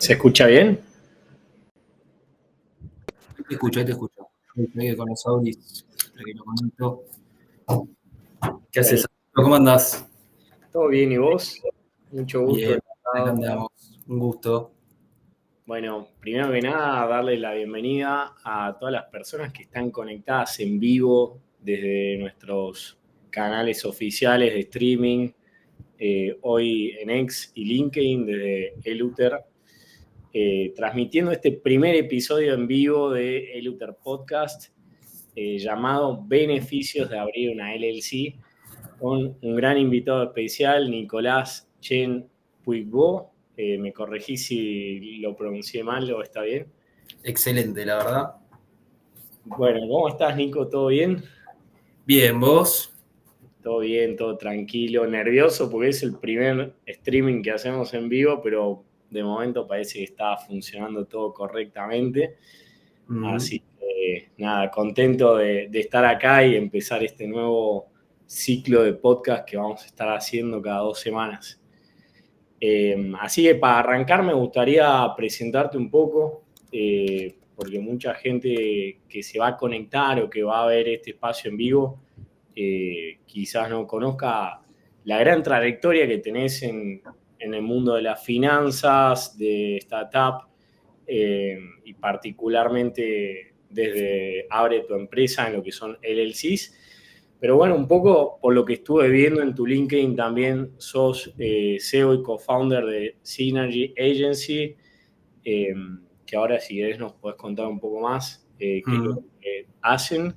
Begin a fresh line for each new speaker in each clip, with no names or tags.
¿Se escucha bien?
Ahí te escucho. Estoy con los auris, que lo conecto. ¿Qué
Bueno,
haces? ¿Cómo andás?
¿todo bien y vos? Mucho gusto,
Bien, acá
encantado.
andamos. Un gusto.
Bueno, primero que nada, darle la bienvenida a todas las personas que están conectadas en vivo desde nuestros canales oficiales de streaming, hoy en X y LinkedIn desde Eluter, transmitiendo este primer episodio en vivo de Eluter Podcast, llamado Beneficios de abrir una LLC, con un gran invitado especial, Nicolás Chen Puigbo. Me corregí si lo pronuncié mal o está bien.
Excelente, la verdad.
Bueno, ¿cómo estás, Nico? ¿Todo bien?
Bien, ¿vos?
Todo bien, todo tranquilo, nervioso porque es el primer streaming que hacemos en vivo, pero de momento parece que está funcionando todo correctamente. Así que nada, contento de estar acá y empezar este nuevo ciclo de podcast que vamos a estar haciendo cada 2 semanas. Así que para arrancar me gustaría presentarte un poco, porque mucha gente que se va a conectar o que va a ver este espacio en vivo, quizás no conozca la gran trayectoria que tenés en el mundo de las finanzas, de startup, y particularmente desde Abre tu empresa en lo que son LLCs. Pero bueno, un poco por lo que estuve viendo en tu LinkedIn también sos CEO y co-founder de Synergy Agency, eh, que ahora si querés nos podés contar un poco más qué es lo que hacen.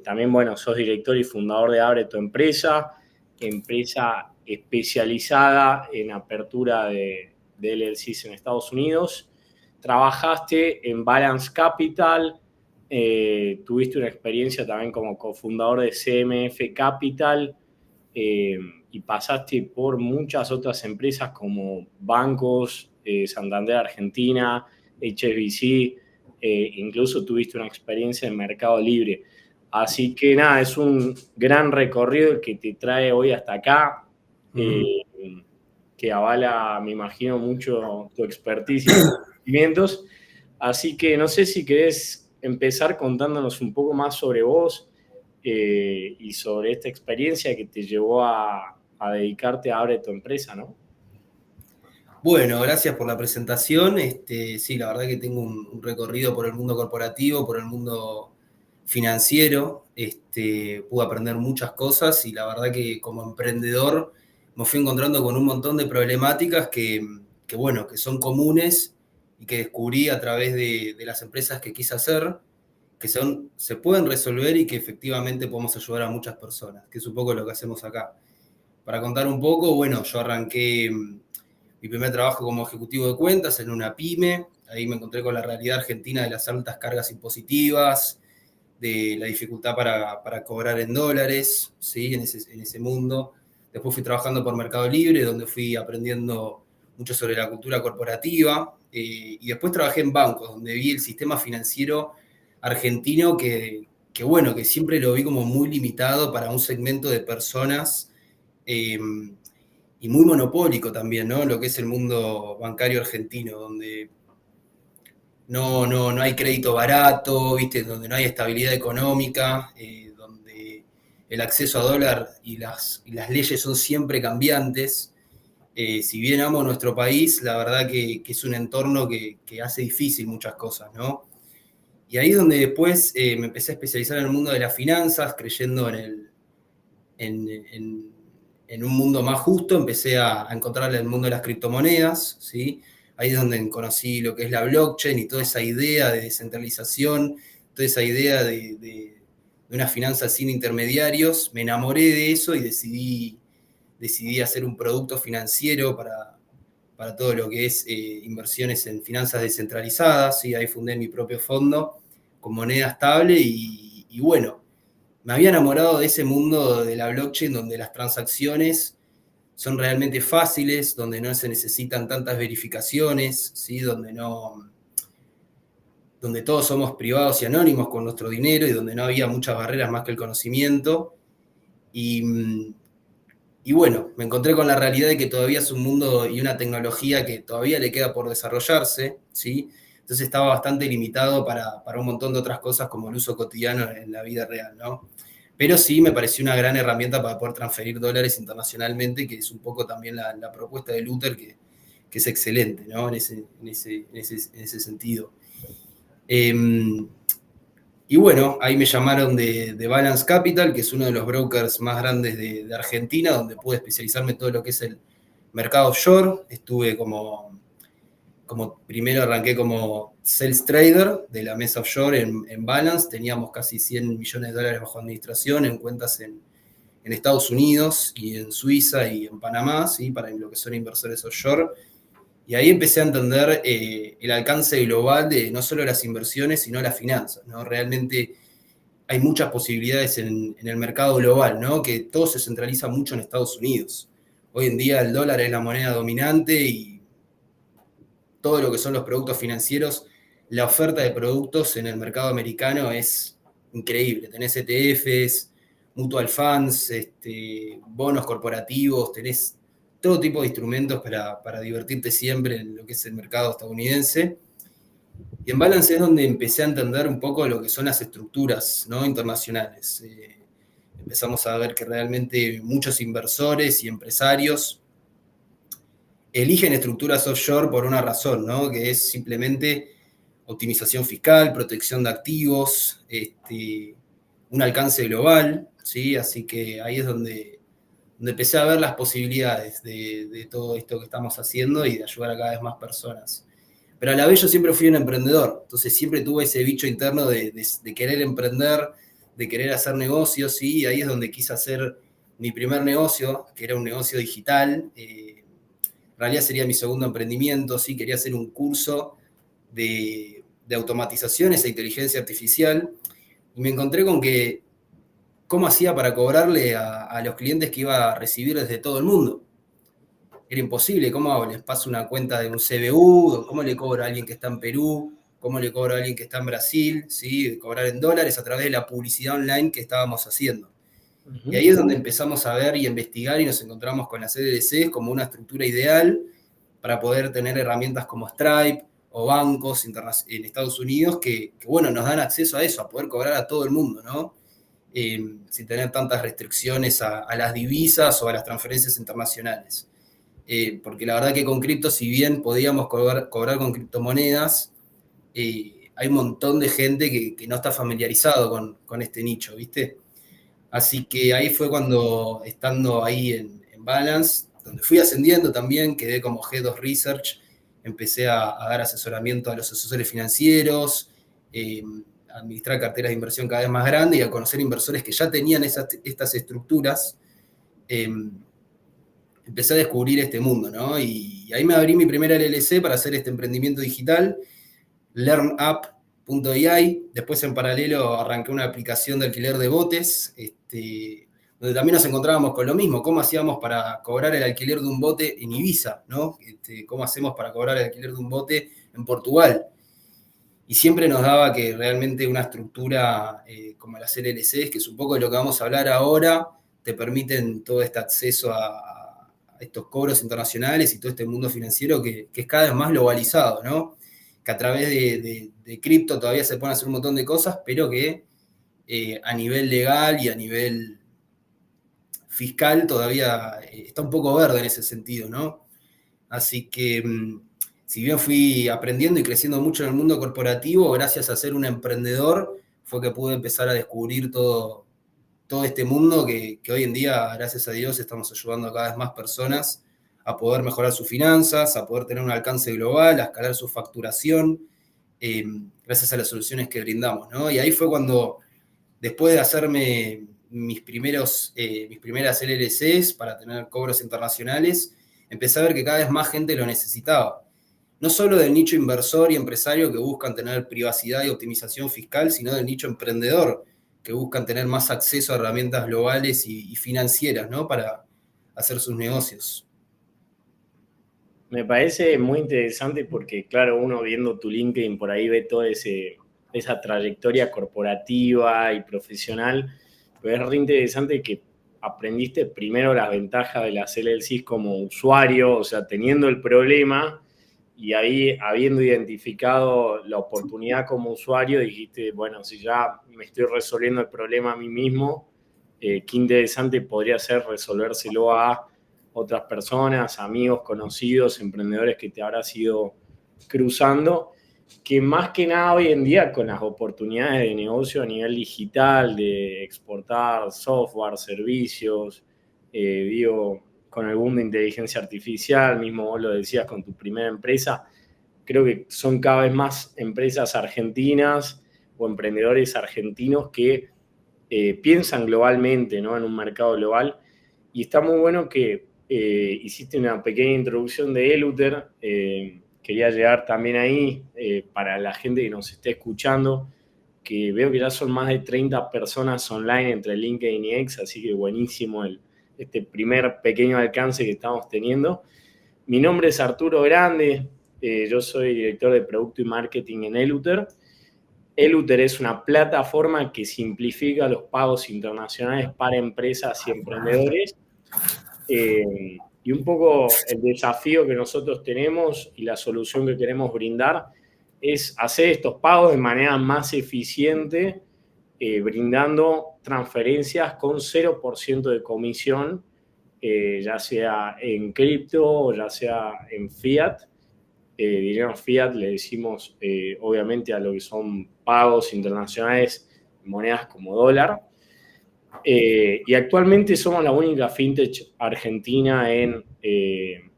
También, bueno, sos director y fundador de Abre tu empresa, empresa especializada en apertura de LLCs en Estados Unidos. Trabajaste en Balance Capital, tuviste una experiencia también como cofundador de CMF Capital, eh, y pasaste por muchas otras empresas como bancos, Santander Argentina, HSBC, incluso tuviste una experiencia en Mercado Libre. Así que nada, es un gran recorrido el que te trae hoy hasta acá, eh, que avala, me imagino, mucho tu expertise y tus conocimientos. Así que no sé si querés empezar contándonos un poco más sobre vos, y sobre esta experiencia que te llevó a dedicarte a Abre tu empresa, ¿no?
Bueno, gracias por la presentación. Sí, la verdad que tengo un recorrido por el mundo corporativo, por el mundo financiero. Pude aprender muchas cosas y la verdad que como emprendedor me fui encontrando con un montón de problemáticas bueno, que son comunes y que descubrí a través de las empresas que quise hacer, se pueden resolver y que efectivamente podemos ayudar a muchas personas, que es un poco lo que hacemos acá. Para contar un poco, bueno, yo arranqué mi primer trabajo como ejecutivo de cuentas en una pyme. Ahí me encontré con la realidad argentina de las altas cargas impositivas, de la dificultad para cobrar en dólares, ¿sí? En ese mundo. Después fui trabajando por Mercado Libre, donde fui aprendiendo mucho sobre la cultura corporativa. Y después trabajé en bancos, donde vi el sistema financiero argentino bueno, que siempre lo vi como muy limitado para un segmento de personas, eh, y muy monopólico también, ¿no? Lo que es el mundo bancario argentino, donde no hay crédito barato, ¿viste? Donde no hay estabilidad económica, donde el acceso a dólar y las leyes son siempre cambiantes. Si bien amo nuestro país, la verdad que es un entorno que hace difícil muchas cosas, ¿no? Y ahí es donde después me empecé a especializar en el mundo de las finanzas, creyendo en, en, en un mundo más justo, empecé a encontrar el mundo de las criptomonedas, ¿sí? Ahí es donde conocí lo que es la blockchain y toda esa idea de descentralización, toda esa idea de una finanza sin intermediarios. Me enamoré de eso y decidí hacer un producto financiero para todo lo que es inversiones en finanzas descentralizadas, ¿sí? Ahí fundé mi propio fondo con moneda estable y bueno, me había enamorado de ese mundo de la blockchain donde las transacciones son realmente fáciles, donde no se necesitan tantas verificaciones, ¿sí? Donde todos somos privados y anónimos con nuestro dinero y donde no había muchas barreras más que el conocimiento. Y Y bueno, me encontré con la realidad de que todavía es un mundo y una tecnología que todavía le queda por desarrollarse, ¿sí? Entonces estaba bastante limitado para un montón de otras cosas como el uso cotidiano en la vida real, ¿no? Pero sí me pareció una gran herramienta para poder transferir dólares internacionalmente, que es un poco también la propuesta de Luther, que es excelente, ¿no? En ese sentido. Y bueno, ahí me llamaron de Balance Capital, que es uno de los brokers más grandes de Argentina, donde pude especializarme en todo lo que es el mercado offshore. Estuve primero arranqué como sales trader de la mesa offshore en Balance. Teníamos casi 100 millones de dólares bajo administración en cuentas en Estados Unidos y en Suiza y en Panamá, ¿sí? Para lo que son inversores offshore. Y ahí empecé a entender el alcance global de no solo las inversiones, sino las finanzas, ¿no? Realmente hay muchas posibilidades en el mercado global, ¿no? Que todo se centraliza mucho en Estados Unidos. Hoy en día el dólar es la moneda dominante y todo lo que son los productos financieros, la oferta de productos en el mercado americano es increíble. Tenés ETFs, mutual funds, bonos corporativos, tenés todo tipo de instrumentos para divertirte siempre en lo que es el mercado estadounidense. Y en Balance es donde empecé a entender un poco lo que son las estructuras, ¿no? Internacionales. Empezamos a ver que realmente muchos inversores y empresarios eligen estructuras offshore por una razón, ¿no? Que es simplemente optimización fiscal, protección de activos, un alcance global, ¿sí? Así que ahí es donde empecé a ver las posibilidades de todo esto que estamos haciendo y de ayudar a cada vez más personas. Pero a la vez yo siempre fui un emprendedor, entonces siempre tuve ese bicho interno de querer emprender, de querer hacer negocios, ¿sí? Y ahí es donde quise hacer mi primer negocio, que era un negocio digital. En realidad sería mi segundo emprendimiento, ¿sí? Quería hacer un curso de automatizaciones e inteligencia artificial, y me encontré con que cómo hacía para cobrarle a los clientes que iba a recibir desde todo el mundo. Era imposible. ¿Cómo hago? Les paso una cuenta de un CBU, ¿cómo le cobro a alguien que está en Perú? ¿Cómo le cobro a alguien que está en Brasil? ¿Sí? Cobrar en dólares a través de la publicidad online que estábamos haciendo. Y ahí es donde empezamos a ver y a investigar y nos encontramos con las LLCs como una estructura ideal para poder tener herramientas como Stripe o bancos en Estados Unidos que, bueno, nos dan acceso a eso, a poder cobrar a todo el mundo, ¿no? Sin tener tantas restricciones a las divisas o a las transferencias internacionales. Porque la verdad que con cripto, si bien podíamos cobrar con criptomonedas, hay un montón de gente que no está familiarizado con este nicho, ¿viste? Así que ahí fue cuando, estando ahí en Balance, donde fui ascendiendo también, quedé como Head of Research, empecé a dar asesoramiento a los asesores financieros, a administrar carteras de inversión cada vez más grandes y a conocer inversores que ya tenían estas estructuras. Empecé a descubrir este mundo, ¿no? Y ahí me abrí mi primera LLC para hacer este emprendimiento digital, LearnUp.ai. Después, en paralelo, arranqué una aplicación de alquiler de botes, donde también nos encontrábamos con lo mismo, cómo hacíamos para cobrar el alquiler de un bote en Ibiza, ¿no? Cómo hacemos para cobrar el alquiler de un bote en Portugal. Y siempre nos daba que realmente una estructura como las LLCs, que es un poco de lo que vamos a hablar ahora, te permiten todo este acceso a estos cobros internacionales y todo este mundo financiero que es cada vez más globalizado, ¿no? Que a través de cripto todavía se pueden hacer un montón de cosas, pero que a nivel legal y a nivel fiscal todavía está un poco verde en ese sentido, ¿no? Así que, si bien fui aprendiendo y creciendo mucho en el mundo corporativo, gracias a ser un emprendedor, fue que pude empezar a descubrir todo este mundo que hoy en día, gracias a Dios, estamos ayudando a cada vez más personas a poder mejorar sus finanzas, a poder tener un alcance global, a escalar su facturación, gracias a las soluciones que brindamos, ¿no? Y ahí fue cuando, después de hacerme mis primeras LLCs para tener cobros internacionales, empecé a ver que cada vez más gente lo necesitaba. No solo del nicho inversor y empresario que buscan tener privacidad y optimización fiscal, sino del nicho emprendedor que buscan tener más acceso a herramientas globales y financieras, ¿no? Para hacer sus negocios.
Me parece muy interesante porque, claro, uno viendo tu LinkedIn por ahí ve toda esa trayectoria corporativa y profesional, pero es re interesante que aprendiste primero las ventajas de las LLCs como usuario, o sea, teniendo el problema y ahí, habiendo identificado la oportunidad como usuario, dijiste, bueno, si ya me estoy resolviendo el problema a mí mismo, qué interesante podría ser resolvérselo a otras personas, amigos, conocidos, emprendedores que te habrás ido cruzando, que más que nada hoy en día con las oportunidades de negocio a nivel digital, de exportar software, servicios, digo, con el boom de inteligencia artificial, mismo vos lo decías con tu primera empresa, creo que son cada vez más empresas argentinas o emprendedores argentinos que piensan globalmente, ¿no? En un mercado global. Y está muy bueno que hiciste una pequeña introducción de Eluter. Quería llegar también ahí para la gente que nos esté escuchando, que veo que ya son más de 30 personas online entre LinkedIn y X, así que buenísimo este primer pequeño alcance que estamos teniendo. Mi nombre es Arturo Grande, yo soy director de Producto y Marketing en Eluter. Eluter es una plataforma que simplifica los pagos internacionales para empresas y emprendedores. Y un poco el desafío que nosotros tenemos y la solución que queremos brindar es hacer estos pagos de manera más eficiente, brindando transferencias con 0% de comisión, ya sea en cripto o ya sea en fiat. Diríamos fiat, le decimos obviamente a lo que son pagos internacionales en monedas como dólar. Y actualmente somos la única fintech argentina en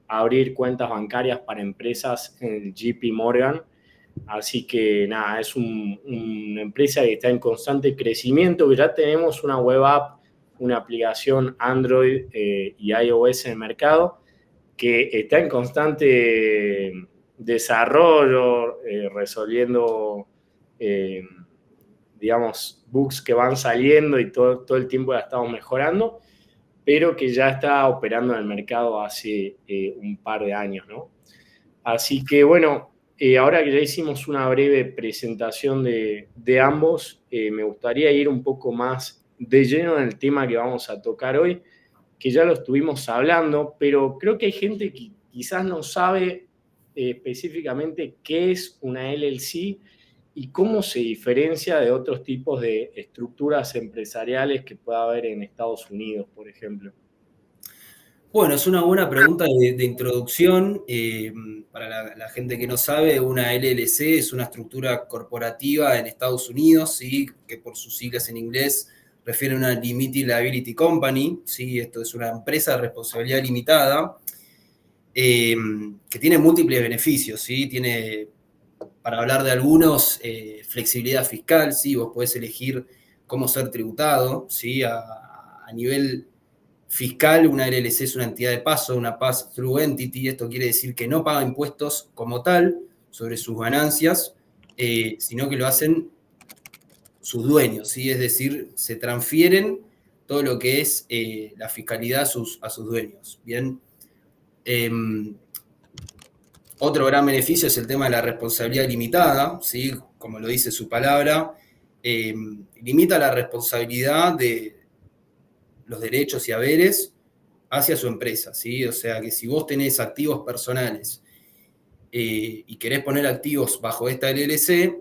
abrir cuentas bancarias para empresas en el JP Morgan. Así que nada, es una empresa que está en constante crecimiento, que ya tenemos una web app, una aplicación Android y iOS en el mercado, que está en constante desarrollo, resolviendo, digamos, bugs que van saliendo y todo el tiempo la estamos mejorando, pero que ya está operando en el mercado hace un par de años, ¿no? Así que, bueno, ahora que ya hicimos una breve presentación de ambos, me gustaría ir un poco más de lleno en el tema que vamos a tocar hoy, que ya lo estuvimos hablando, pero creo que hay gente que quizás no sabe específicamente qué es una LLC y cómo se diferencia de otros tipos de estructuras empresariales que pueda haber en Estados Unidos, por ejemplo.
Bueno, es una buena pregunta de introducción. Para la gente que no sabe, una LLC es una estructura corporativa en Estados Unidos, ¿sí? Que por sus siglas en inglés refiere a una Limited Liability Company, ¿sí? Esto es una empresa de responsabilidad limitada que tiene múltiples beneficios, ¿sí? Tiene, para hablar de algunos, flexibilidad fiscal, ¿sí? Vos podés elegir cómo ser tributado, ¿sí? A nivel fiscal, una LLC es una entidad de paso, una pass-through entity. Esto quiere decir que no paga impuestos como tal sobre sus ganancias, sino que lo hacen sus dueños, ¿sí? Es decir, se transfieren todo lo que es la fiscalidad a sus dueños. Bien. Otro gran beneficio es el tema de la responsabilidad limitada, ¿sí? Como lo dice su palabra, limita la responsabilidad de los derechos y haberes hacia su empresa, ¿sí? O sea que si vos tenés activos personales y querés poner activos bajo esta LLC,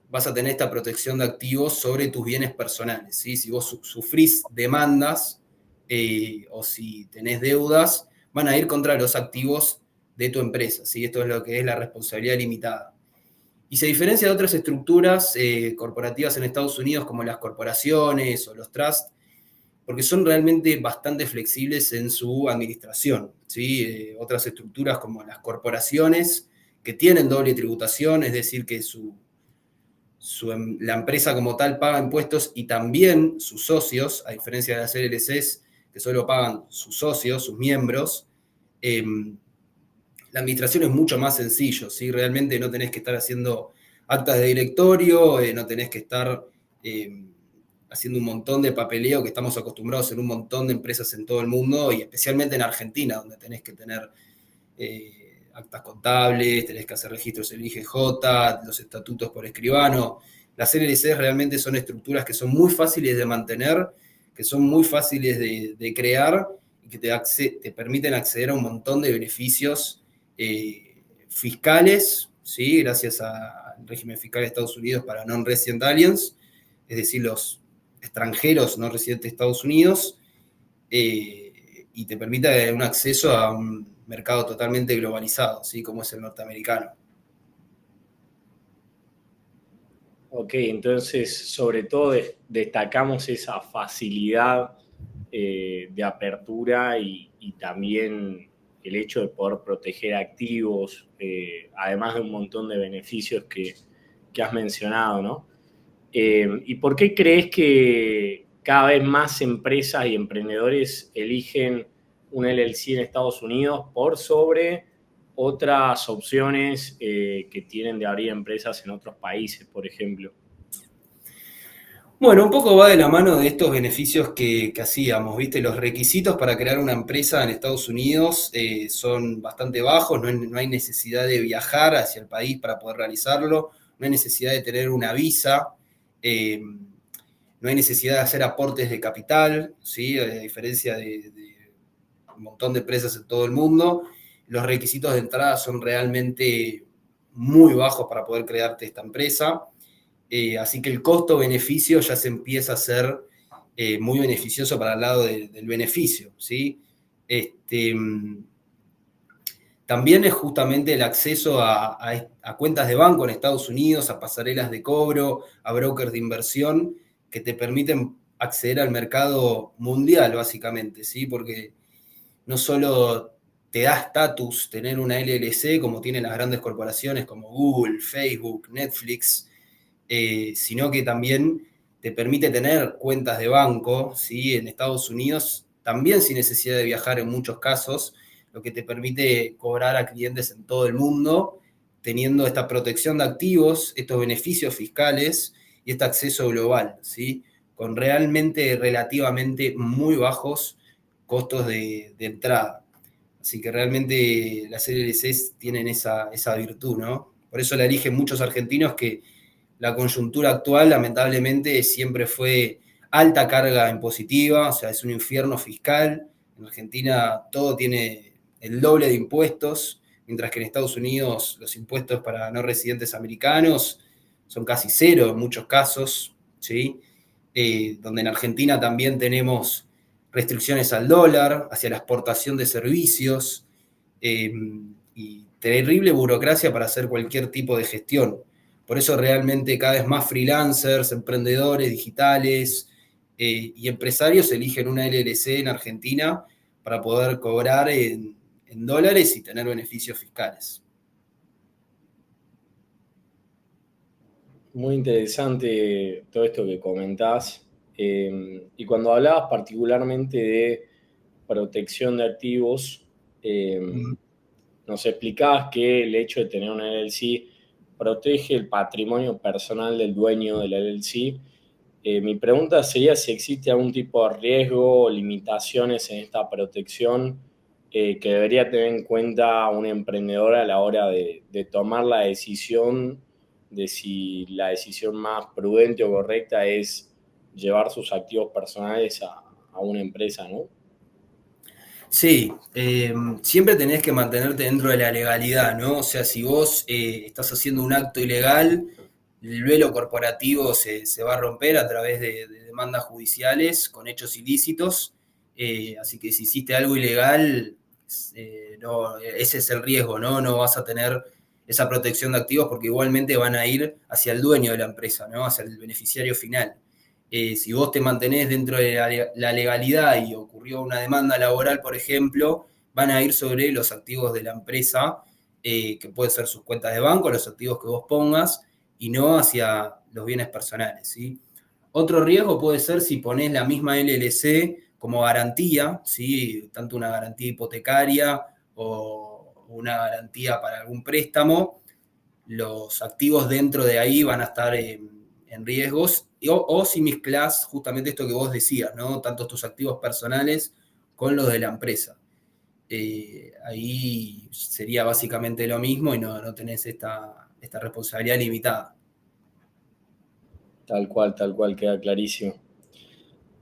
vas a tener esta protección de activos sobre tus bienes personales, ¿sí? Si vos sufrís demandas o si tenés deudas, van a ir contra los activos de tu empresa, ¿sí? Esto es lo que es la responsabilidad limitada. Y se diferencia de otras estructuras corporativas en Estados Unidos, como las corporaciones o los trusts, porque son realmente bastante flexibles en su administración, ¿sí? Otras estructuras como las corporaciones, que tienen doble tributación, es decir, que la empresa como tal paga impuestos y también sus socios, a diferencia de las LLCs, que solo pagan sus socios, sus miembros. La administración es mucho más sencillo, ¿sí? Realmente no tenés que estar haciendo actas de directorio, no tenés que estar haciendo un montón de papeleo que estamos acostumbrados en un montón de empresas en todo el mundo y especialmente en Argentina, donde tenés que tener actas contables, tenés que hacer registros en el IGJ, los estatutos por escribano. Las LLCs realmente son estructuras que son muy fáciles de mantener, que son muy fáciles de crear y que te permiten acceder a un montón de beneficios fiscales, ¿sí? Gracias al régimen fiscal de Estados Unidos para non-resident aliens, es decir, los extranjeros no residentes de Estados Unidos, y te permite un acceso a un mercado totalmente globalizado, ¿sí? Como es el norteamericano.
Ok, entonces sobre todo destacamos esa facilidad de apertura y también el hecho de poder proteger activos, además de un montón de beneficios que has mencionado, ¿no? ¿Y por qué crees que cada vez más empresas y emprendedores eligen un LLC en Estados Unidos por sobre otras opciones que tienen de abrir empresas en otros países, por ejemplo?
Bueno, un poco va de la mano de estos beneficios que hacíamos, ¿viste? Los requisitos para crear una empresa en Estados Unidos son bastante bajos, no hay necesidad de viajar hacia el país para poder realizarlo, no hay necesidad de tener una visa, eh, no hay necesidad de hacer aportes de capital, ¿sí? A diferencia de un montón de empresas en todo el mundo, los requisitos de entrada son realmente muy bajos para poder crearte esta empresa. Así que el costo-beneficio ya se empieza a hacer muy beneficioso para el lado del beneficio, ¿sí? También es justamente el acceso a cuentas de banco en Estados Unidos, a pasarelas de cobro, a brokers de inversión, que te permiten acceder al mercado mundial, básicamente, ¿sí? Porque no solo te da estatus tener una LLC como tienen las grandes corporaciones como Google, Facebook, Netflix, sino que también te permite tener cuentas de banco, ¿sí? En Estados Unidos, también sin necesidad de viajar en muchos casos, lo que te permite cobrar a clientes en todo el mundo, teniendo esta protección de activos, estos beneficios fiscales y este acceso global, ¿sí? Con realmente relativamente muy bajos costos de entrada. Así que realmente las LLCs tienen esa virtud, ¿no? Por eso la eligen muchos argentinos que la coyuntura actual, lamentablemente, siempre fue alta carga impositiva, o sea, es un infierno fiscal. En Argentina todo tiene el doble de impuestos, mientras que en Estados Unidos los impuestos para no residentes americanos son casi cero en muchos casos, ¿sí? Donde en Argentina también tenemos restricciones al dólar, hacia la exportación de servicios, eh, y terrible burocracia para hacer cualquier tipo de gestión. Por eso realmente cada vez más freelancers, emprendedores digitales y empresarios eligen una LLC en Argentina para poder cobrar en dólares y tener beneficios fiscales.
Muy interesante todo esto que comentás. Y cuando hablabas particularmente de protección de activos, nos explicabas que el hecho de tener una LLC protege el patrimonio personal del dueño de la LLC. Mi pregunta sería si existe algún tipo de riesgo o limitaciones en esta protección que debería tener en cuenta un emprendedor a la hora de tomar la decisión de si la decisión más prudente o correcta es llevar sus activos personales a una empresa, ¿no?
Sí, siempre tenés que mantenerte dentro de la legalidad, ¿no? O sea, si vos estás haciendo un acto ilegal, el velo corporativo se va a romper a través de demandas judiciales con hechos ilícitos. Así que si hiciste algo ilegal, no, ese es el riesgo, ¿no? No vas a tener esa protección de activos porque igualmente van a ir hacia el dueño de la empresa, ¿no? Hacia el beneficiario final. Si vos te mantenés dentro de la legalidad y ocurrió una demanda laboral, por ejemplo, van a ir sobre los activos de la empresa, que pueden ser sus cuentas de banco, los activos que vos pongas, y no hacia los bienes personales, ¿sí? Otro riesgo puede ser si ponés la misma LLC como garantía, ¿sí? Tanto una garantía hipotecaria o una garantía para algún préstamo, los activos dentro de ahí van a estar en riesgos, o si mezclas justamente esto que vos decías, ¿no? Tanto tus activos personales con los de la empresa. Ahí sería básicamente lo mismo y no tenés esta responsabilidad limitada.
Tal cual, queda clarísimo.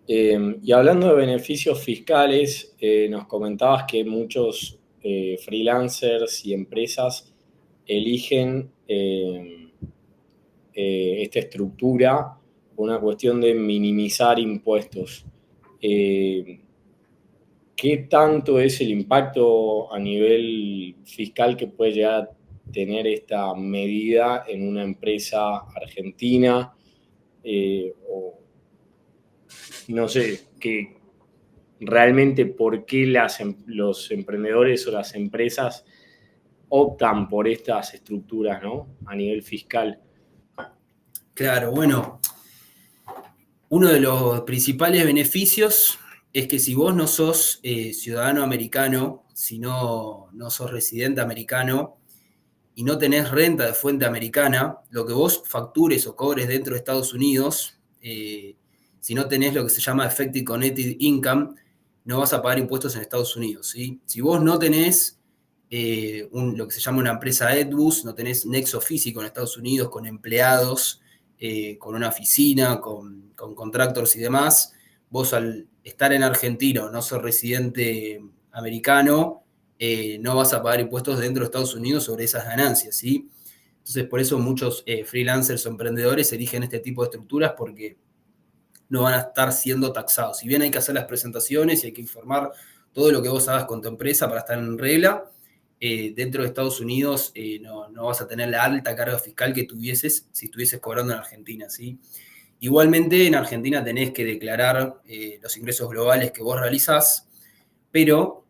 Y hablando de beneficios fiscales, nos comentabas que muchos freelancers y empresas eligen esta estructura por una cuestión de minimizar impuestos. Eh, ¿Qué tanto es el impacto a nivel fiscal que puede llegar a tener esta medida en una empresa argentina? O no sé, que realmente por qué los emprendedores o las empresas optan por estas estructuras, ¿no? A nivel fiscal.
Claro, bueno, uno de los principales beneficios es que si vos no sos ciudadano americano, si no sos residente americano y no tenés renta de fuente americana, lo que vos factures o cobres dentro de Estados Unidos, si no tenés lo que se llama Effective Connected Income, no vas a pagar impuestos en Estados Unidos, ¿sí? Si vos no tenés lo que se llama una empresa EDBUS, no tenés nexo físico en Estados Unidos con empleados, con una oficina, con contractors y demás, vos al estar en Argentina o no ser residente americano, no vas a pagar impuestos dentro de Estados Unidos sobre esas ganancias, ¿sí? Entonces, por eso muchos freelancers o emprendedores eligen este tipo de estructuras porque no van a estar siendo taxados. Si bien hay que hacer las presentaciones y hay que informar todo lo que vos hagas con tu empresa para estar en regla, dentro de Estados Unidos no vas a tener la alta carga fiscal que tuvieses si estuvieses cobrando en Argentina, ¿sí? Igualmente, en Argentina tenés que declarar los ingresos globales que vos realizás, pero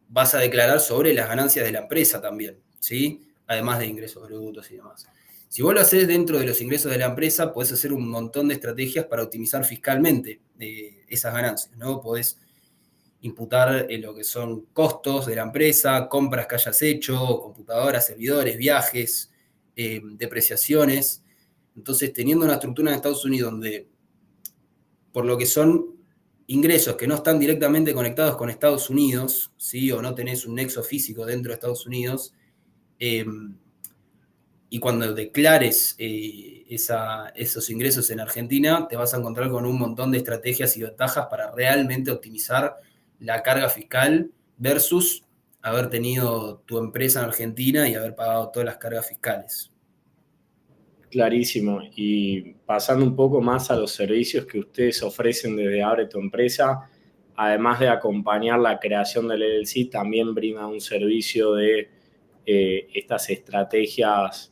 vas a declarar sobre las ganancias de la empresa también, ¿sí? Además de ingresos brutos y demás. Si vos lo haces dentro de los ingresos de la empresa, podés hacer un montón de estrategias para optimizar fiscalmente esas ganancias, ¿no? Podés imputar lo que son costos de la empresa, compras que hayas hecho, computadoras, servidores, viajes, depreciaciones. Entonces, teniendo una estructura en Estados Unidos donde, por lo que son ingresos que no están directamente conectados con Estados Unidos, ¿sí? O no tenés un nexo físico dentro de Estados Unidos, eh, y cuando declares esos ingresos en Argentina, te vas a encontrar con un montón de estrategias y ventajas para realmente optimizar la carga fiscal versus haber tenido tu empresa en Argentina y haber pagado todas las cargas fiscales.
Clarísimo. Y pasando un poco más a los servicios que ustedes ofrecen desde Abre tu Empresa, además de acompañar la creación del LLC, también brinda un servicio de estas estrategias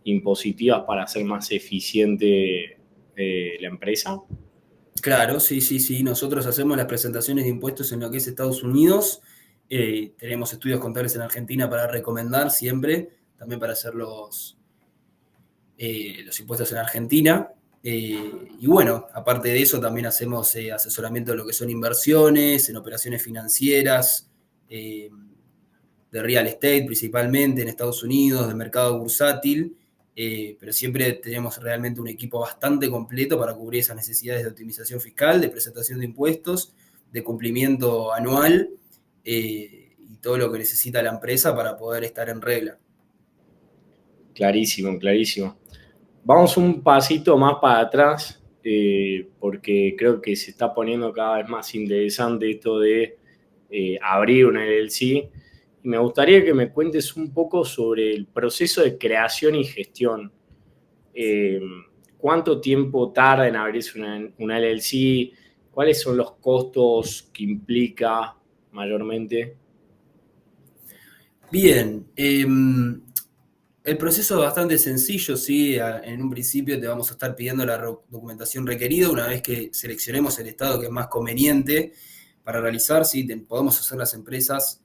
impositivas para hacer más eficiente la empresa.
Claro, sí, sí, sí. Nosotros hacemos las presentaciones de impuestos en lo que es Estados Unidos. Tenemos estudios contables en Argentina para recomendar siempre, también para hacer los impuestos en Argentina. Y bueno, aparte de eso, también hacemos asesoramiento de lo que son inversiones, en operaciones financieras, de real estate principalmente en Estados Unidos, de mercado bursátil. Pero siempre tenemos realmente un equipo bastante completo para cubrir esas necesidades de optimización fiscal, de presentación de impuestos, de cumplimiento anual y todo lo que necesita la empresa para poder estar en regla.
Clarísimo, clarísimo. Vamos un pasito más para atrás, porque creo que se está poniendo cada vez más interesante esto de abrir una LLC. Y me gustaría que me cuentes un poco sobre el proceso de creación y gestión. Eh, ¿Cuánto tiempo tarda en abrirse una LLC? ¿Cuáles son los costos que implica mayormente?
Bien, el proceso es bastante sencillo, ¿sí? En un principio te vamos a estar pidiendo la documentación requerida una vez que seleccionemos el estado que es más conveniente para realizar, ¿sí? Podemos hacer las empresas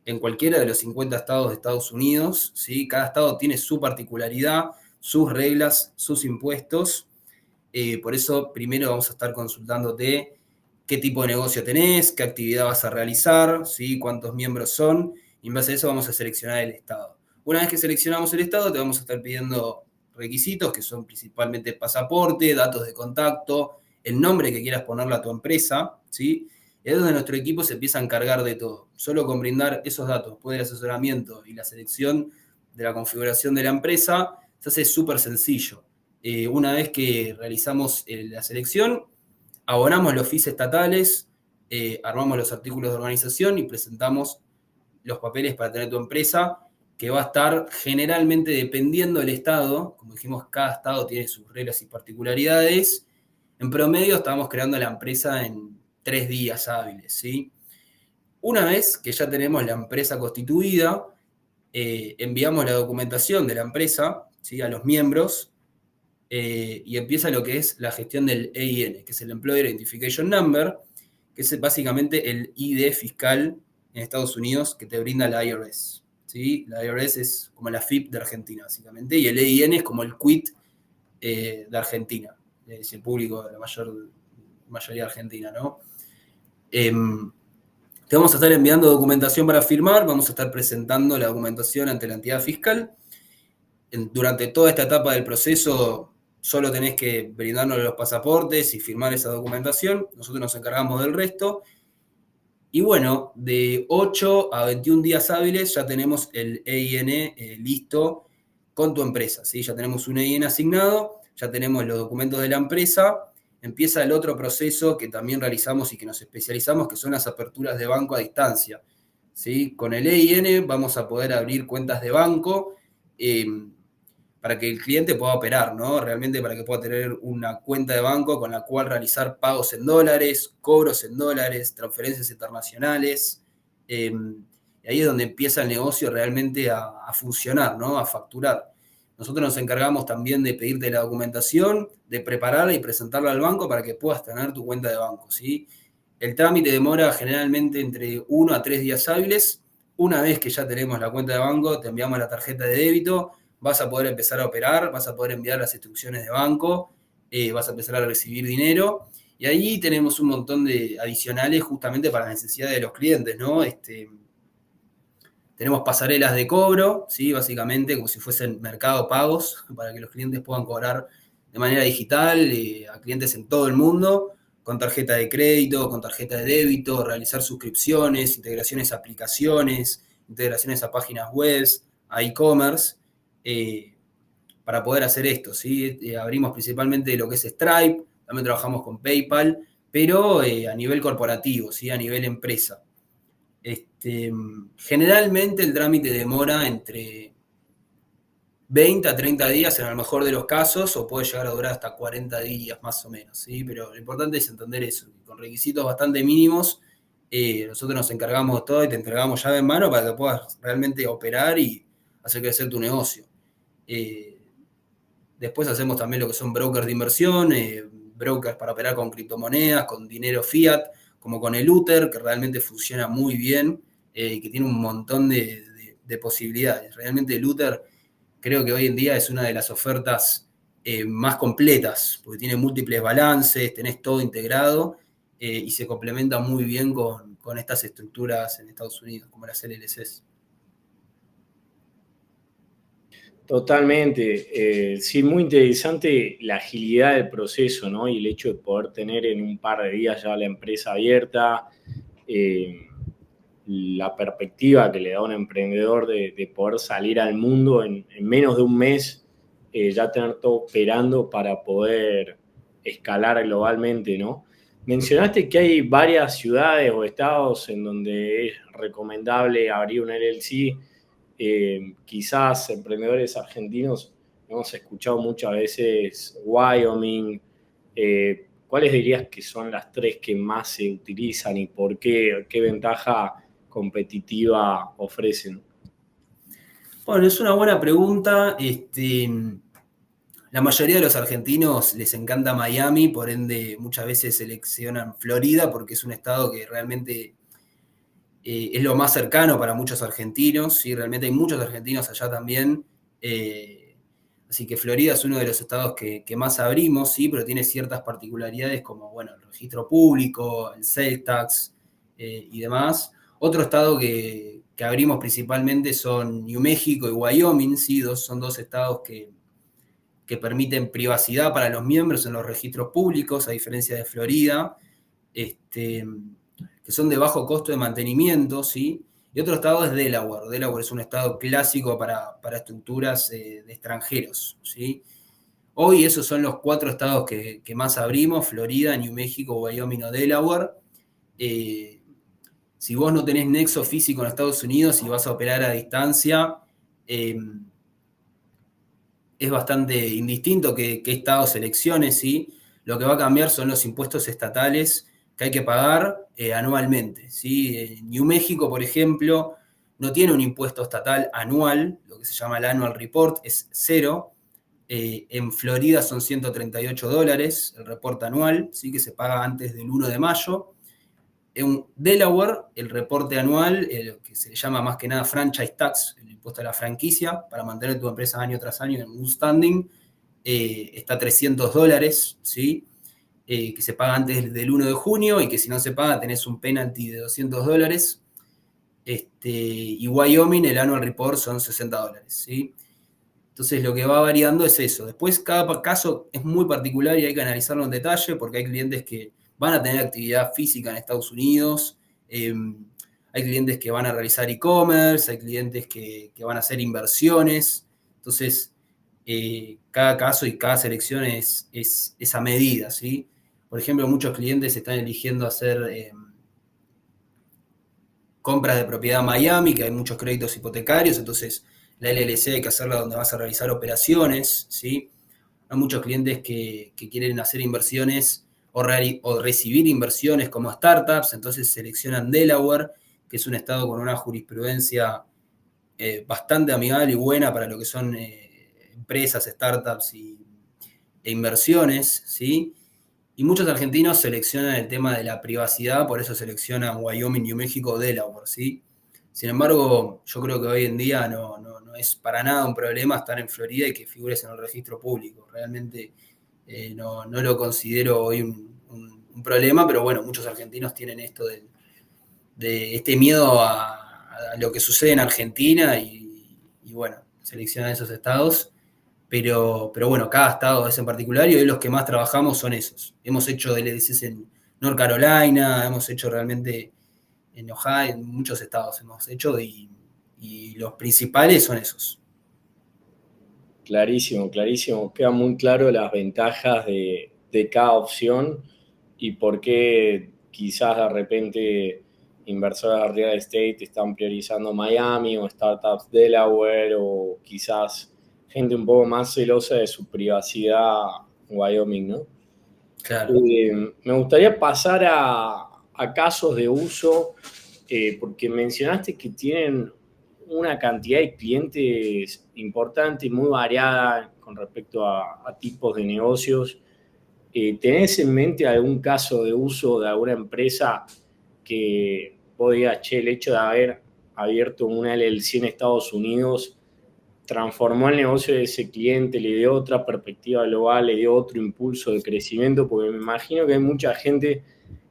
en cualquiera de los 50 estados de Estados Unidos, ¿sí? Cada estado tiene su particularidad, sus reglas, sus impuestos. Por eso primero vamos a estar consultándote qué tipo de negocio tenés, qué actividad vas a realizar, ¿sí? Cuántos miembros son, y en base a eso vamos a seleccionar el estado. Una vez que seleccionamos el estado, te vamos a estar pidiendo requisitos, que son principalmente pasaporte, datos de contacto, el nombre que quieras ponerle a tu empresa, ¿sí? Y es donde nuestro equipo se empieza a encargar de todo. Solo con brindar esos datos, después del asesoramiento y la selección de la configuración de la empresa, se hace súper sencillo. Una vez que realizamos la selección, abonamos los fees estatales, armamos los artículos de organización y presentamos los papeles para tener tu empresa, que va a estar generalmente dependiendo del estado. Como dijimos, cada estado tiene sus reglas y particularidades. En promedio estamos creando la empresa en 3 días hábiles, ¿sí? Una vez que ya tenemos la empresa constituida, enviamos la documentación de la empresa, ¿sí?, a los miembros, y empieza lo que es la gestión del EIN, que es el Employer Identification Number, que es básicamente el ID fiscal en Estados Unidos que te brinda la IRS. ¿Sí? La IRS es como la FIP de Argentina, básicamente, y el EIN es como el QUIT de Argentina, es el público de la mayoría argentina, ¿no? Te vamos a estar enviando documentación para firmar, vamos a estar presentando la documentación ante la entidad fiscal. Durante toda esta etapa del proceso, solo tenés que brindarnos los pasaportes y firmar esa documentación. Nosotros nos encargamos del resto. Y bueno, de 8 a 21 días hábiles ya tenemos el EIN listo con tu empresa, ¿sí? Ya tenemos un EIN asignado, ya tenemos los documentos de la empresa. Empieza el otro proceso que también realizamos y que nos especializamos, que son las aperturas de banco a distancia, ¿sí? Con el EIN vamos a poder abrir cuentas de banco para que el cliente pueda operar, ¿no? Realmente para que pueda tener una cuenta de banco con la cual realizar pagos en dólares, cobros en dólares, transferencias internacionales. Y ahí es donde empieza el negocio realmente a funcionar, ¿no? A facturar. Nosotros nos encargamos también de pedirte la documentación, de prepararla y presentarla al banco para que puedas tener tu cuenta de banco, ¿sí? El trámite demora generalmente entre 1 a 3 días hábiles. Una vez que ya tenemos la cuenta de banco, te enviamos la tarjeta de débito, vas a poder empezar a operar, vas a poder enviar las instrucciones de banco, vas a empezar a recibir dinero, y ahí tenemos un montón de adicionales justamente para las necesidades de los clientes, ¿no? Tenemos pasarelas de cobro, ¿sí? Básicamente como si fuesen mercado pagos, para que los clientes puedan cobrar de manera digital a clientes en todo el mundo, con tarjeta de crédito, con tarjeta de débito, realizar suscripciones, integraciones a aplicaciones, integraciones a páginas web, a e-commerce, para poder hacer esto, ¿sí? Abrimos principalmente lo que es Stripe, también trabajamos con PayPal, pero a nivel corporativo, ¿sí? A nivel empresa. Generalmente el trámite demora entre 20 a 30 días en el mejor de los casos, o puede llegar a durar hasta 40 días más o menos, ¿sí? Pero lo importante es entender eso, con requisitos bastante mínimos. Nosotros nos encargamos de todo y te entregamos llave en mano para que puedas realmente operar y hacer crecer tu negocio. Después hacemos también lo que son brokers de inversión, brokers para operar con criptomonedas, con dinero fiat, como con el Uther, que realmente funciona muy bien y que tiene un montón de posibilidades. Realmente el Uther creo que hoy en día es una de las ofertas más completas, porque tiene múltiples balances, tenés todo integrado y se complementa muy bien con estas estructuras en Estados Unidos, como las LLCs.
Totalmente. Sí, muy interesante la agilidad del proceso, ¿no? Y el hecho de poder tener en un par de días ya la empresa abierta, la perspectiva que le da a un emprendedor de poder salir al mundo en menos de un mes, ya tener todo operando para poder escalar globalmente, ¿no? Mencionaste que hay varias ciudades o estados en donde es recomendable abrir un LLC. Quizás emprendedores argentinos hemos escuchado muchas veces Wyoming. ¿Cuáles dirías que son las 3 que más se utilizan y por qué? ¿Qué ventaja competitiva ofrecen?
Bueno, es una buena pregunta. La mayoría de los argentinos les encanta Miami, por ende muchas veces seleccionan Florida porque es un estado que realmente es lo más cercano para muchos argentinos, ¿sí? Realmente hay muchos argentinos allá también, así que Florida es uno de los estados que más abrimos, ¿sí? Pero tiene ciertas particularidades como, bueno, el registro público, el sales tax y demás. Otro estado que abrimos principalmente son New México y Wyoming, ¿sí? Son 2 estados que permiten privacidad para los miembros en los registros públicos, a diferencia de Florida, que son de bajo costo de mantenimiento, ¿sí? Y otro estado es Delaware. Delaware es un estado clásico para estructuras de extranjeros, ¿sí? Hoy esos son los 4 estados que más abrimos: Florida, New México, Wyoming o Delaware. Si vos no tenés nexo físico en Estados Unidos y vas a operar a distancia, es bastante indistinto qué estado selecciones, ¿sí? Lo que va a cambiar son los impuestos estatales que hay que pagar anualmente, ¿sí? New México, por ejemplo, no tiene un impuesto estatal anual, lo que se llama el Annual Report, es 0. En Florida son $138 el reporte anual, ¿sí? Que se paga antes del 1 de mayo. En Delaware, el reporte anual, lo que se le llama más que nada franchise tax, el impuesto a la franquicia, para mantener tu empresa año tras año en un standing, está $300, ¿sí? Que se paga antes del 1 de junio y que si no se paga tenés un penalty de $200. Y Wyoming, el annual report son $60, ¿sí? Entonces lo que va variando es eso. Después cada caso es muy particular y hay que analizarlo en detalle porque hay clientes que van a tener actividad física en Estados Unidos, hay clientes que van a realizar e-commerce, hay clientes que van a hacer inversiones. Entonces, cada caso y cada selección es a medida, ¿sí? Por ejemplo, muchos clientes están eligiendo hacer compras de propiedad en Miami, que hay muchos créditos hipotecarios, entonces la LLC hay que hacerla donde vas a realizar operaciones, ¿sí? Hay muchos clientes que quieren hacer inversiones o recibir inversiones como startups, entonces seleccionan Delaware, que es un estado con una jurisprudencia bastante amigable y buena para lo que son empresas, startups e inversiones, ¿sí? Y muchos argentinos seleccionan el tema de la privacidad, por eso seleccionan Wyoming, New México, Delaware, ¿sí? Sin embargo, yo creo que hoy en día no es para nada un problema estar en Florida y que figures en el registro público. Realmente no lo considero hoy un problema, pero bueno, muchos argentinos tienen esto de este miedo a lo que sucede en Argentina y bueno, seleccionan esos estados. Pero bueno, cada estado es en particular y hoy los que más trabajamos son esos. Hemos hecho LLCs en North Carolina, hemos hecho realmente en Ohio, en muchos estados hemos hecho y los principales son esos.
Clarísimo, clarísimo. Queda muy claro las ventajas de cada opción y por qué quizás de repente inversores de real estate están priorizando Miami o startups Delaware o quizás gente un poco más celosa de su privacidad Wyoming, ¿no?
Claro.
Me gustaría pasar a casos de uso, porque mencionaste que tienen una cantidad de clientes importante y muy variada con respecto a tipos de negocios. ¿Tenés en mente algún caso de uso de alguna empresa que vos digas, che, el hecho de haber abierto una LLC en Estados Unidos transformó el negocio de ese cliente, le dio otra perspectiva global, le dio otro impulso de crecimiento? Porque me imagino que hay mucha gente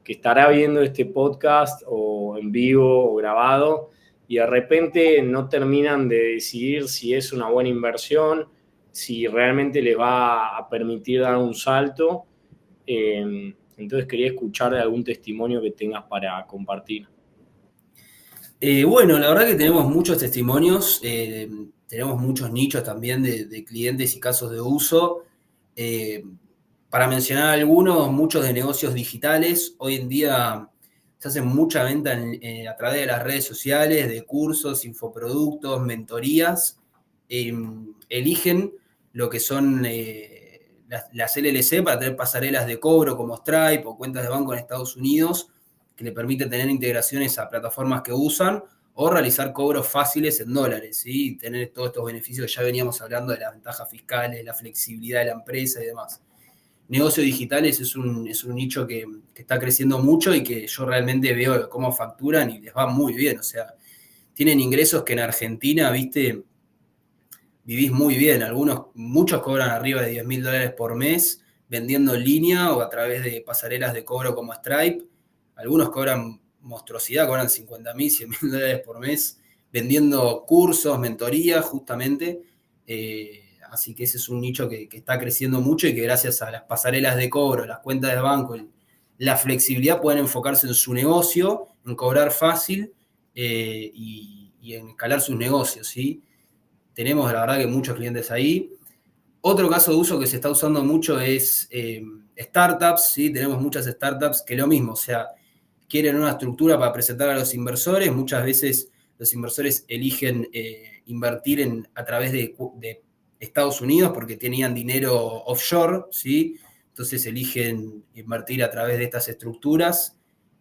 que estará viendo este podcast o en vivo o grabado y de repente no terminan de decidir si es una buena inversión, si realmente les va a permitir dar un salto. Entonces quería escuchar de algún testimonio que tengas para compartir.
Bueno, la verdad que tenemos muchos testimonios, tenemos muchos nichos también de clientes y casos de uso. Para mencionar algunos, muchos de negocios digitales. Hoy en día se hace mucha venta a través de las redes sociales, de cursos, infoproductos, mentorías. Eligen lo que son las LLC para tener pasarelas de cobro como Stripe o cuentas de banco en Estados Unidos, que le permiten tener integraciones a plataformas que usan o realizar cobros fáciles en dólares, ¿sí? Y tener todos estos beneficios que ya veníamos hablando de las ventajas fiscales, la flexibilidad de la empresa y demás. Negocios digitales es un nicho que está creciendo mucho y que yo realmente veo cómo facturan y les va muy bien. O sea, tienen ingresos que en Argentina, viste, vivís muy bien. Muchos cobran arriba de $10.000 por mes vendiendo en línea o a través de pasarelas de cobro como Stripe. Algunos cobran monstruosidad, cobran $50.000, $100.000 por mes vendiendo cursos, mentorías, justamente. Así que ese es un nicho que está creciendo mucho y que gracias a las pasarelas de cobro, las cuentas de banco, la flexibilidad pueden enfocarse en su negocio, en cobrar fácil y en escalar sus negocios, ¿sí? Tenemos, la verdad, que muchos clientes ahí. Otro caso de uso que se está usando mucho es startups, ¿sí? Tenemos muchas startups que lo mismo, o sea, quieren una estructura para presentar a los inversores. Muchas veces los inversores eligen invertir a través de Estados Unidos porque tenían dinero offshore, ¿sí? Entonces eligen invertir a través de estas estructuras.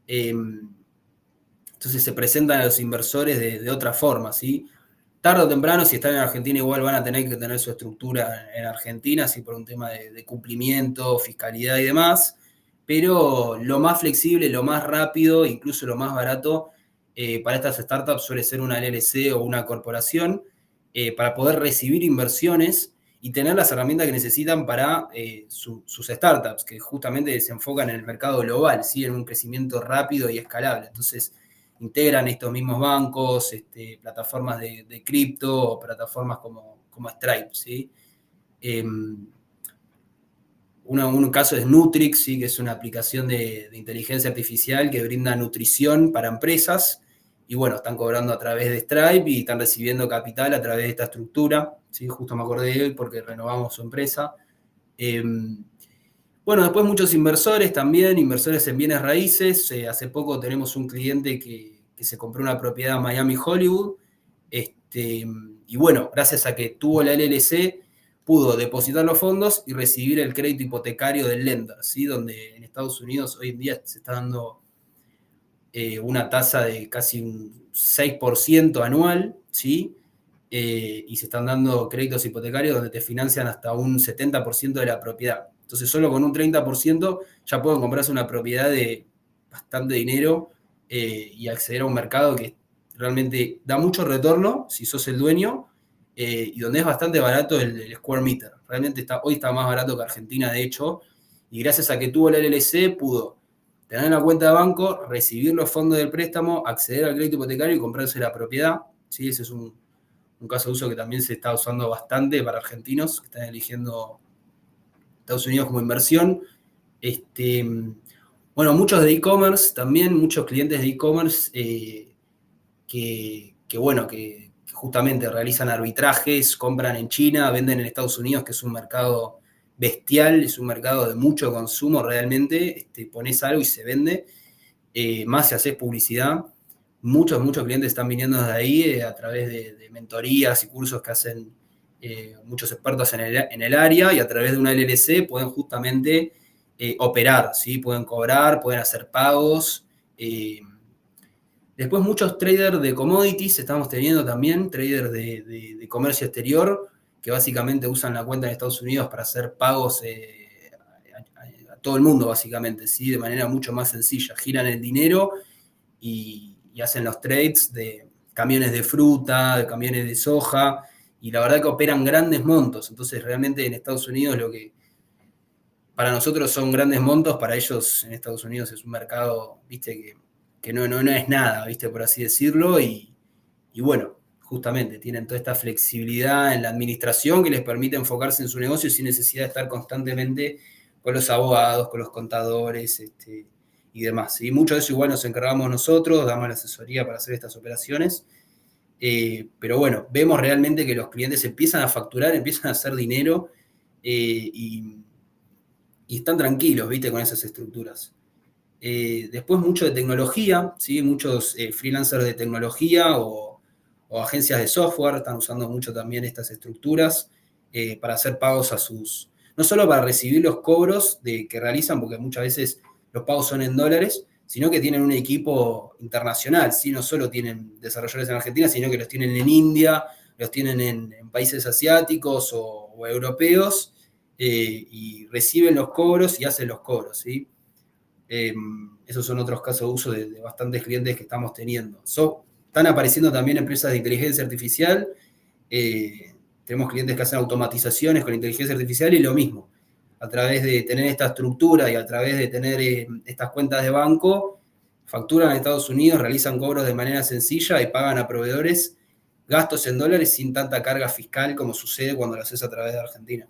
Entonces se presentan a los inversores de otra forma, ¿sí? Tarde o temprano, si están en Argentina, igual van a tener que tener su estructura en Argentina, así por un tema de cumplimiento, fiscalidad y demás, pero lo más flexible, lo más rápido, incluso lo más barato para estas startups suele ser una LLC o una corporación para poder recibir inversiones y tener las herramientas que necesitan para sus startups, que justamente se enfocan en el mercado global, ¿sí? En un crecimiento rápido y escalable. Entonces, integran estos mismos bancos, plataformas de cripto o plataformas como Stripe, ¿sí? Un caso es Nutrix, ¿sí? Que es una aplicación de inteligencia artificial que brinda nutrición para empresas y bueno, están cobrando a través de Stripe y están recibiendo capital a través de esta estructura, ¿sí? Justo me acordé de él porque renovamos su empresa. Bueno, después muchos inversores también, inversores en bienes raíces. Hace poco tenemos un cliente que se compró una propiedad en Miami, Hollywood. Y bueno, gracias a que tuvo la LLC, pudo depositar los fondos y recibir el crédito hipotecario del lender, ¿sí? Donde en Estados Unidos hoy en día se está dando una tasa de casi un 6% anual, ¿sí? Y se están dando créditos hipotecarios donde te financian hasta un 70% de la propiedad. Entonces, solo con un 30% ya pueden comprarse una propiedad de bastante dinero y acceder a un mercado que realmente da mucho retorno si sos el dueño y donde es bastante barato el square meter. Realmente hoy está más barato que Argentina, de hecho, y gracias a que tuvo la LLC pudo tener una cuenta de banco, recibir los fondos del préstamo, acceder al crédito hipotecario y comprarse la propiedad. ¿Sí? Ese es un caso de uso que también se está usando bastante para argentinos que están eligiendo Estados Unidos como inversión. Bueno, muchos de e-commerce también, muchos clientes de e-commerce bueno, que justamente realizan arbitrajes, compran en China, venden en Estados Unidos, que es un mercado bestial, es un mercado de mucho consumo realmente. Pones algo y se vende, más si haces publicidad. Muchos clientes están viniendo desde ahí a través de mentorías y cursos que hacen muchos expertos en el área, y a través de una LLC pueden justamente operar, ¿sí? Pueden cobrar, pueden hacer pagos. Después muchos traders de commodities estamos teniendo también, traders de comercio exterior, que básicamente usan la cuenta en Estados Unidos para hacer pagos a todo el mundo, básicamente, ¿sí? De manera mucho más sencilla. Giran el dinero y hacen los trades de camiones de fruta, de camiones de soja, y la verdad que operan grandes montos. Entonces, realmente en Estados Unidos lo que para nosotros son grandes montos, para ellos en Estados Unidos es un mercado, viste, que no es nada, viste, por así decirlo, y bueno, justamente tienen toda esta flexibilidad en la administración que les permite enfocarse en su negocio sin necesidad de estar constantemente con los abogados, con los contadores, y demás. ¿Sí? Mucho de eso igual nos encargamos nosotros, damos la asesoría para hacer estas operaciones, pero bueno, vemos realmente que los clientes empiezan a facturar, empiezan a hacer dinero y están tranquilos, ¿viste? Con esas estructuras. Después mucho de tecnología, ¿sí? Muchos freelancers de tecnología o agencias de software están usando mucho también estas estructuras para hacer pagos no solo para recibir los cobros que realizan, porque muchas veces los pagos son en dólares, sino que tienen un equipo internacional, ¿sí? No solo tienen desarrolladores en Argentina, sino que los tienen en India, los tienen en países asiáticos o europeos, y reciben los cobros y hacen los cobros, ¿sí? Esos son otros casos de uso de bastantes clientes que estamos teniendo. Están apareciendo también empresas de inteligencia artificial. Tenemos clientes que hacen automatizaciones con inteligencia artificial y lo mismo. A través de tener esta estructura y a través de tener estas cuentas de banco, facturan a Estados Unidos, realizan cobros de manera sencilla y pagan a proveedores gastos en dólares sin tanta carga fiscal como sucede cuando lo haces a través de Argentina.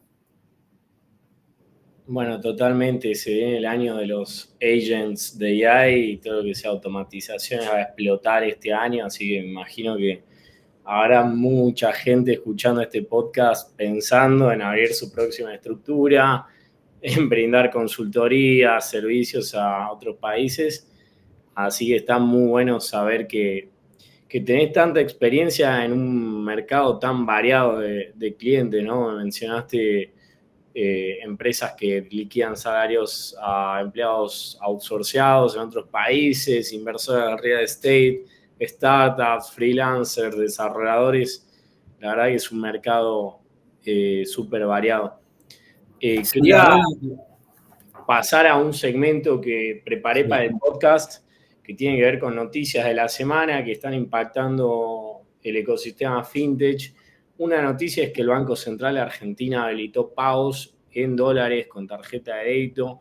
Bueno, totalmente. Se viene el año de los agents de AI y todo lo que sea automatización va a explotar este año, así que me imagino que habrá mucha gente escuchando este podcast pensando en abrir su próxima estructura, en brindar consultorías, servicios a otros países. Así que está muy bueno saber que tenés tanta experiencia en un mercado tan variado de clientes, ¿no? Mencionaste empresas que liquidan salarios a empleados outsourceados en otros países, inversores de real estate, startups, freelancers, desarrolladores. La verdad que es un mercado súper variado.
Sí, la
Quería
verdad.
pasar a un segmento que preparé para
Sí.
el podcast, que tiene que ver con noticias de la semana que están impactando el ecosistema fintech. Una noticia es que el Banco Central de Argentina habilitó pagos en dólares con tarjeta de débito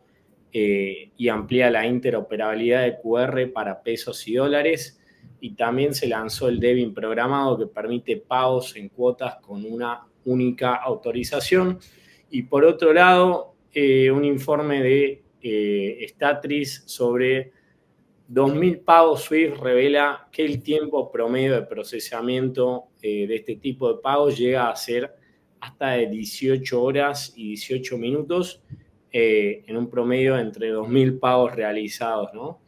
y amplía la interoperabilidad de QR para pesos y dólares. Y también se lanzó el debit programado que permite pagos en cuotas con una única autorización. Y por otro lado, un informe de Statris sobre 2.000 pagos SWIFT revela que el tiempo promedio de procesamiento de este tipo de pagos llega a ser hasta de 18 horas y 18 minutos en un promedio entre 2.000 pagos realizados, ¿no?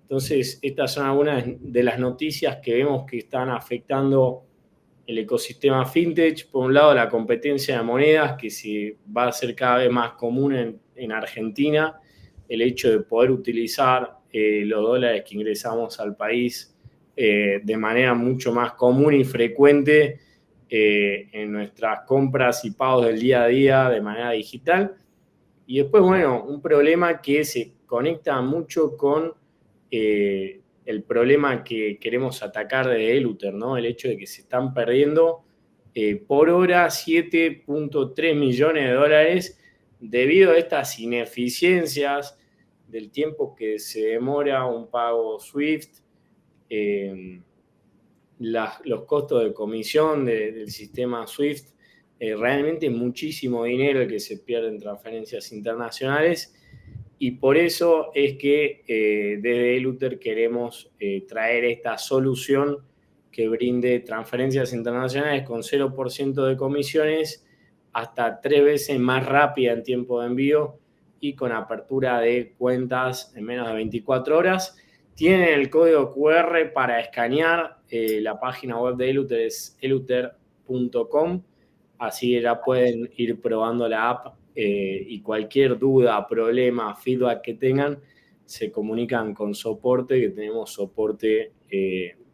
Entonces, estas son algunas de las noticias que vemos que están afectando el ecosistema fintech. Por un lado, la competencia de monedas, que se va a ser cada vez más común en Argentina, el hecho de poder utilizar los dólares que ingresamos al país de manera mucho más común y frecuente en nuestras compras y pagos del día a día de manera digital. Y después, bueno, un problema que se conecta mucho con el problema que queremos atacar de Eluter, ¿no? El hecho de que se están perdiendo por hora 7.3 millones de dólares debido a estas ineficiencias del tiempo que se demora un pago SWIFT, eh, los costos de comisión del sistema SWIFT, realmente muchísimo dinero que se pierde en transferencias internacionales. Y por eso es que desde Eluter queremos traer esta solución que brinde transferencias internacionales con 0% de comisiones, hasta 3 veces más rápida en tiempo de envío y con apertura de cuentas en menos de 24 horas. Tienen el código QR para escanear. La página web de Eluter es eluter.com. Así ya pueden ir probando la app y cualquier duda, problema, feedback que tengan, se comunican con soporte, que tenemos soporte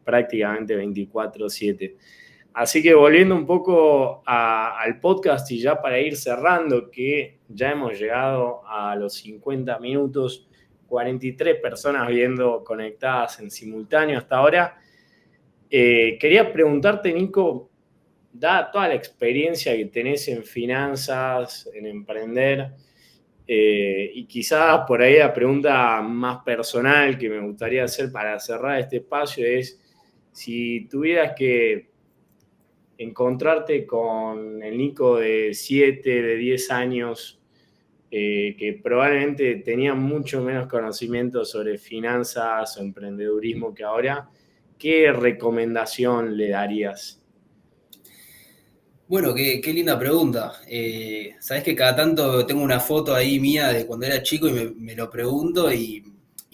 prácticamente 24/7. Así que volviendo un poco al podcast y ya para ir cerrando, que ya hemos llegado a los 50 minutos, 43 personas viendo conectadas en simultáneo hasta ahora. Quería preguntarte, Nico, dada toda la experiencia que tenés en finanzas, en emprender, y quizás por ahí la pregunta más personal que me gustaría hacer para cerrar este espacio es, si tuvieras que encontrarte con el Nico de 7, de 10 años, que probablemente tenía mucho menos conocimiento sobre finanzas o emprendedurismo que ahora, ¿qué recomendación le darías?
Bueno, qué linda pregunta. Sabés que cada tanto tengo una foto ahí mía de cuando era chico y me lo pregunto y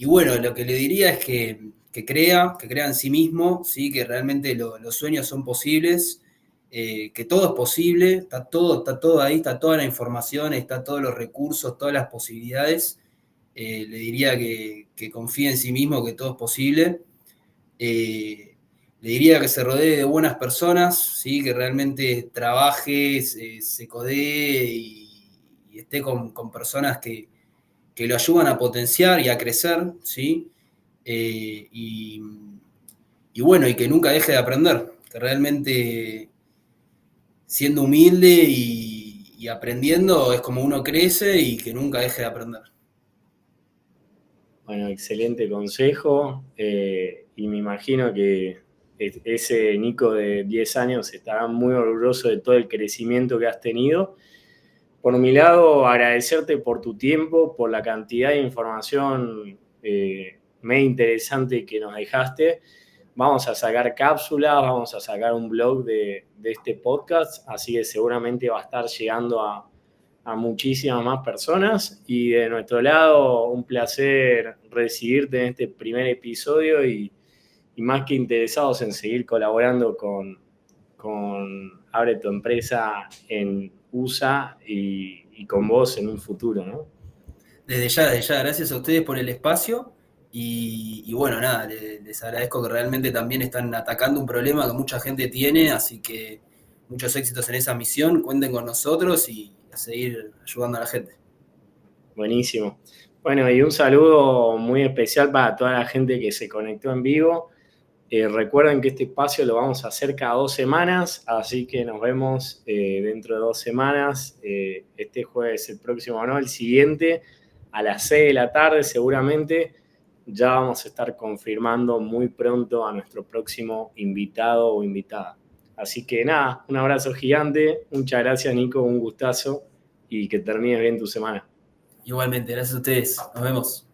bueno, lo que le diría es que crea en sí mismo, ¿sí? Que realmente los sueños son posibles, que todo es posible, está todo ahí, está toda la información, está todos los recursos, todas las posibilidades. Le diría que confíe en sí mismo, que todo es posible. Le diría que se rodee de buenas personas, ¿sí? Que realmente trabaje, se codee y esté con personas que lo ayudan a potenciar y a crecer, ¿sí? Eh, y, y bueno, y que nunca deje de aprender, que realmente siendo humilde y aprendiendo es como uno crece y que nunca deje de aprender.
Bueno, excelente consejo y me imagino que ese Nico de 10 años estará muy orgulloso de todo el crecimiento que has tenido. Por mi lado, agradecerte por tu tiempo, por la cantidad de información mega interesante que nos dejaste. vamos a sacar cápsulas, vamos a sacar un blog de este podcast, así que seguramente va a estar llegando a muchísimas más personas. Y de nuestro lado, un placer recibirte en este primer episodio y más que interesados en seguir colaborando con Abre tu Empresa en USA y con vos en un futuro, ¿no?
Desde ya, gracias a ustedes por el espacio y bueno, nada, les agradezco que realmente también están atacando un problema que mucha gente tiene, así que muchos éxitos en esa misión, cuenten con nosotros y a seguir ayudando a la gente.
Buenísimo. Bueno, y un saludo muy especial para toda la gente que se conectó en vivo. Recuerden que este espacio lo vamos a hacer cada 2 semanas, así que nos vemos dentro de 2 semanas. Este jueves, el próximo, no, el siguiente, a las 6 de la tarde seguramente. Ya vamos a estar confirmando muy pronto a nuestro próximo invitado o invitada. Así que nada, un abrazo gigante. Muchas gracias, Nico, un gustazo y que termines bien tu semana.
Igualmente, gracias a ustedes. Nos vemos.